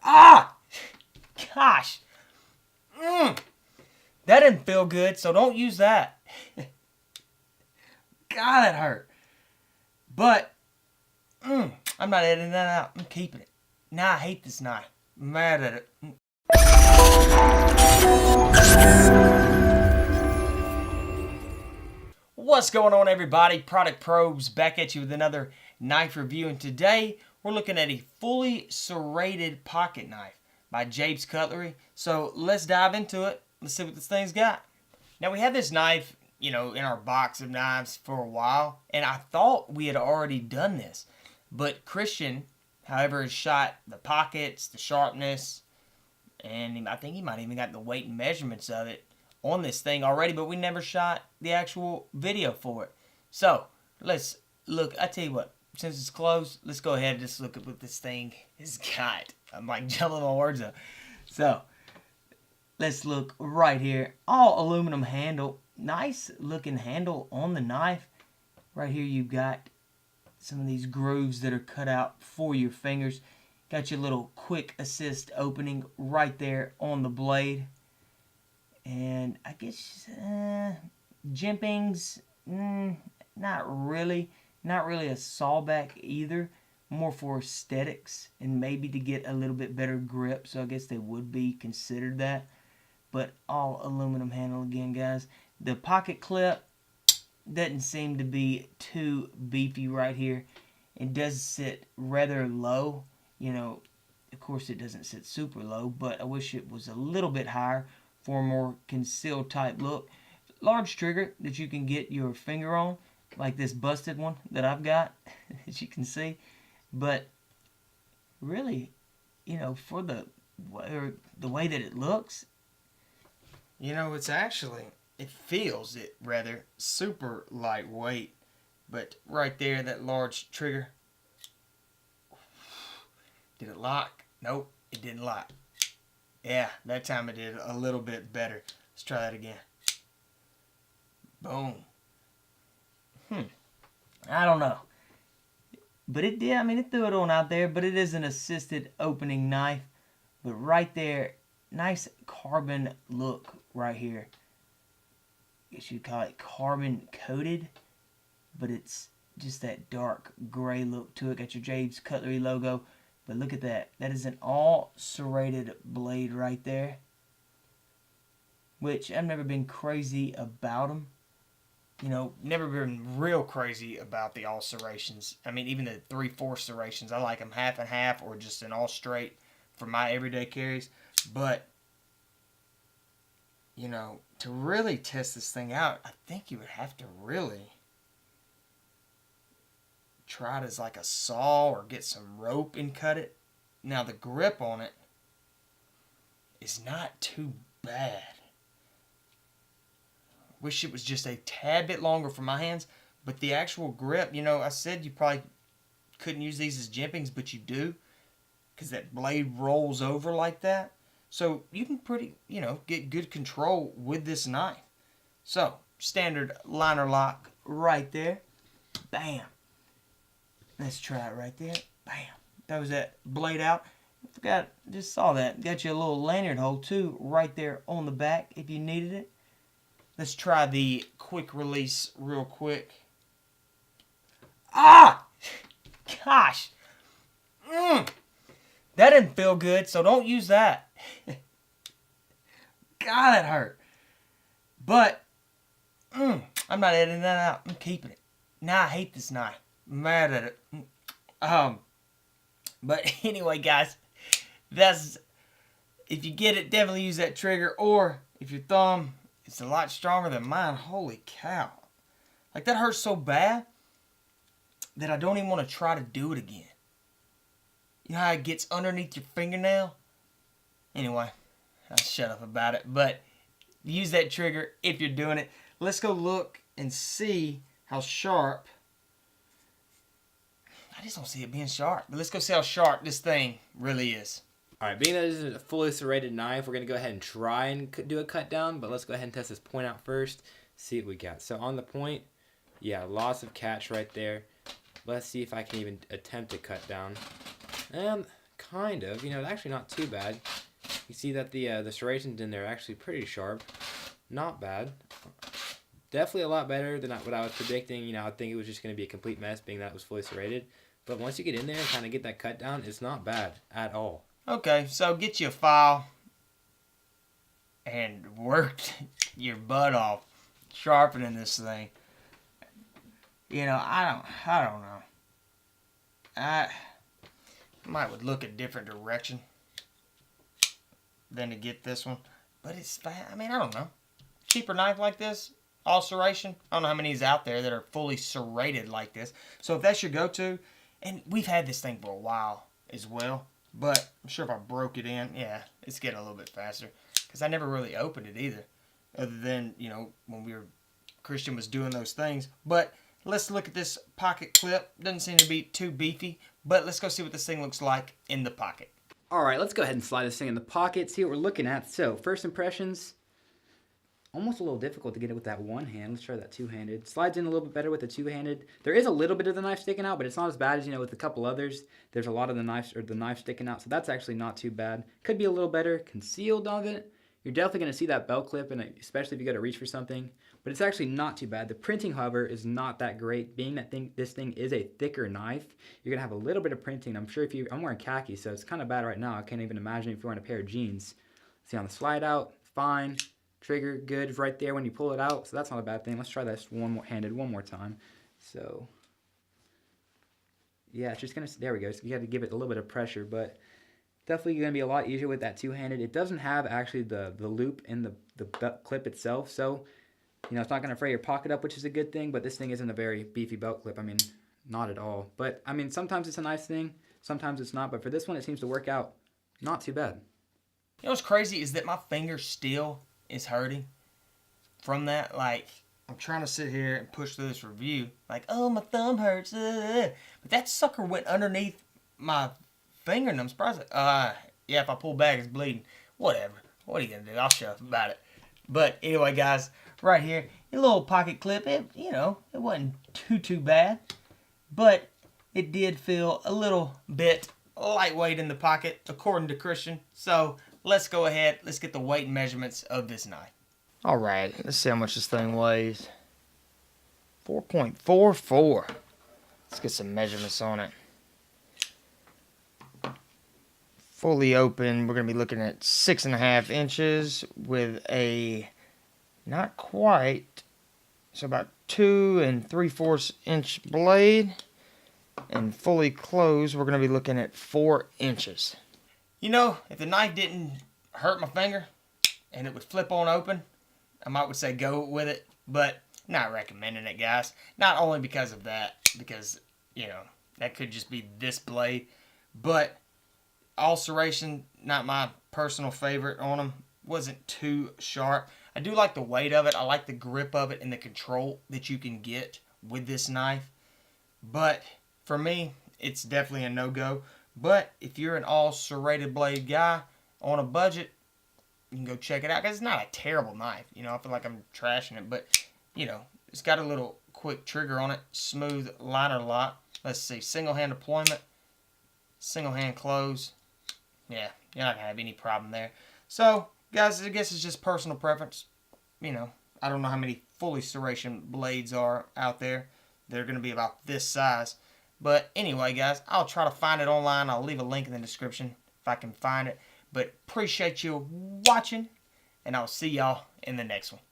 Ah! Gosh. That didn't feel good, so don't use that. God, that hurt. But, I'm not editing that out. I'm keeping it. Nah, I hate this knife. I'm mad at it. What's going on, everybody? Product Probes back at you with another knife review, and today we're looking at a fully serrated pocket knife by Jabe's Cutlery. So let's dive into it. Let's see what this thing's got. Now, we had this knife, in our box of knives for a while, and I thought we had already done this. But Christian, however, has shot the pockets, the sharpness, and I think he might even got the weight and measurements of it on this thing already, but we never shot the actual video for it. So, let's look. I tell you what, since it's closed, let's go ahead and just look at what this thing has got. I'm like jumbling my words up. So, let's look right here. All aluminum handle. Nice looking handle on the knife. Right here you've got some of these grooves that are cut out for your fingers. Got your little quick assist opening right there on the blade. And I guess jimpings, not really a sawback either. More for aesthetics and maybe to get a little bit better grip. So I guess they would be considered that. But all aluminum handle again, guys. The pocket clip doesn't seem to be too beefy right here. It does sit rather low. Of course it doesn't sit super low, but I wish it was a little bit higher for a more concealed type look. Large trigger that you can get your finger on, like this busted one that I've got, as you can see. But really, for the way that it looks, it feels rather super lightweight. But right there, that large trigger, did it lock? Nope, it didn't lock. Yeah, that time it did a little bit better. Let's try that again. Boom. I don't know. But it did. It threw it on out there, but it is an assisted opening knife. But right there, nice carbon look right here. I guess you'd call it carbon coated, but it's just that dark gray look to it. Got your Jabe's Cutlery logo. But look at that. That is an all serrated blade right there. Which I've never been crazy about them. Never been real crazy about the all serrations. Even the 3/4 serrations. I like them half and half or just an all straight for my everyday carries. But, to really test this thing out, I think you would have to really try it as like a saw or get some rope and cut it. Now the grip on it is not too bad. Wish it was just a tad bit longer for my hands, but the actual grip, I said you probably couldn't use these as jimpings, but you do, because that blade rolls over like that. So you can get good control with this knife. So standard liner lock right there. Bam. Let's try it right there. Bam. That was that blade out. Just saw that. Got you a little lanyard hole too right there on the back if you needed it. Let's try the quick release real quick. Ah! Gosh. That didn't feel good, so don't use that. God, that hurt. But, I'm not editing that out. I'm keeping it. Nah, I hate this knife. I'm mad at it. But anyway, guys, if you get it, definitely use that trigger. Or if your thumb is a lot stronger than mine, holy cow. Like, that hurts so bad that I don't even want to try to do it again. You know how it gets underneath your fingernail? Anyway, I'll shut up about it. But use that trigger if you're doing it. Let's go look and see how sharp. I just don't see it being sharp. But let's go see how sharp this thing really is. Alright, being that this is a fully serrated knife, we're going to go ahead and try and do a cut down. But let's go ahead and test this point out first. See what we got. So on the point, yeah, lots of catch right there. Let's see if I can even attempt to cut down. kind of. You know, actually not too bad. You see that the serrations in there are actually pretty sharp. Not bad. Definitely a lot better than what I was predicting. You know, I think it was just going to be a complete mess, being that it was fully serrated. But once you get in there and kind of get that cut down, it's not bad at all. Okay, so get you a file and work your butt off sharpening this thing. You know, I don't know. I might would look a different direction than to get this one, but it's fast. I mean, I don't know. Cheaper knife like this, all serration. I don't know how many is out there that are fully serrated like this. So if that's your go-to, and we've had this thing for a while as well, but I'm sure if I broke it in, yeah, it's getting a little bit faster because I never really opened it either, other than, you know, when Christian was doing those things. But let's look at this pocket clip. Doesn't seem to be too beefy, but let's go see what this thing looks like in the pocket. All right, let's go ahead and slide this thing in the pocket, see what we're looking at. So, first impressions, almost a little difficult to get it with that one hand. Let's try that two-handed. Slides in a little bit better with the two-handed. There is a little bit of the knife sticking out, but it's not as bad as, you know, with a couple others. There's a lot of the knife sticking out, so that's actually not too bad. Could be a little better concealed of it. You're definitely going to see that belt clip, and especially if you got to reach for something. But it's actually not too bad. The printing, however, is not that great. Being that this thing is a thicker knife, you're going to have a little bit of printing. I'm sure I'm wearing khaki, so it's kind of bad right now. I can't even imagine if you're wearing a pair of jeans. See on the slide out, fine. Trigger, good right there when you pull it out. So that's not a bad thing. Let's try this one more time. So, yeah, it's just going to, there we go. So you got to give it a little bit of pressure, but definitely going to be a lot easier with that two-handed. It doesn't have actually the loop in the belt clip itself, so you know, it's not going to fray your pocket up, which is a good thing, but this thing isn't a very beefy belt clip. I mean, not at all. But, I mean, sometimes it's a nice thing, sometimes it's not, but for this one, it seems to work out not too bad. You know what's crazy is that my finger still is hurting from that. Like, I'm trying to sit here and push through this review, like, oh, my thumb hurts. But that sucker went underneath my finger, and I'm surprised. Yeah, if I pull back, it's bleeding. Whatever. What are you going to do? I'll shut up about it. But anyway, guys, right here, a little pocket clip. It wasn't too bad, but it did feel a little bit lightweight in the pocket, according to Christian. So let's go ahead. Let's get the weight and measurements of this knife. All right, let's see how much this thing weighs. 4.44. Let's get some measurements on it. Fully open, we're going to be looking at 6.5 inches with a not quite, so about 2 3/4 inch blade. And fully closed, we're going to be looking at 4 inches. You know, if the knife didn't hurt my finger and it would flip on open, I would say go with it, but not recommending it, guys. Not only because of that, because, you know, that could just be this blade, but all serration, not my personal favorite on them. Wasn't too sharp. I do like the weight of it. I like the grip of it and the control that you can get with this knife. But for me, it's definitely a no-go. But if you're an all serrated blade guy on a budget, you can go check it out. Because it's not a terrible knife. You know, I feel like I'm trashing it. But, you know, it's got a little quick trigger on it. Smooth liner lock. Let's see. Single hand deployment. Single hand close. Yeah, you're not going to have any problem there. So, guys, I guess it's just personal preference. You know, I don't know how many fully serration blades are out there. They're going to be about this size. But anyway, guys, I'll try to find it online. I'll leave a link in the description if I can find it. But appreciate you watching, and I'll see y'all in the next one.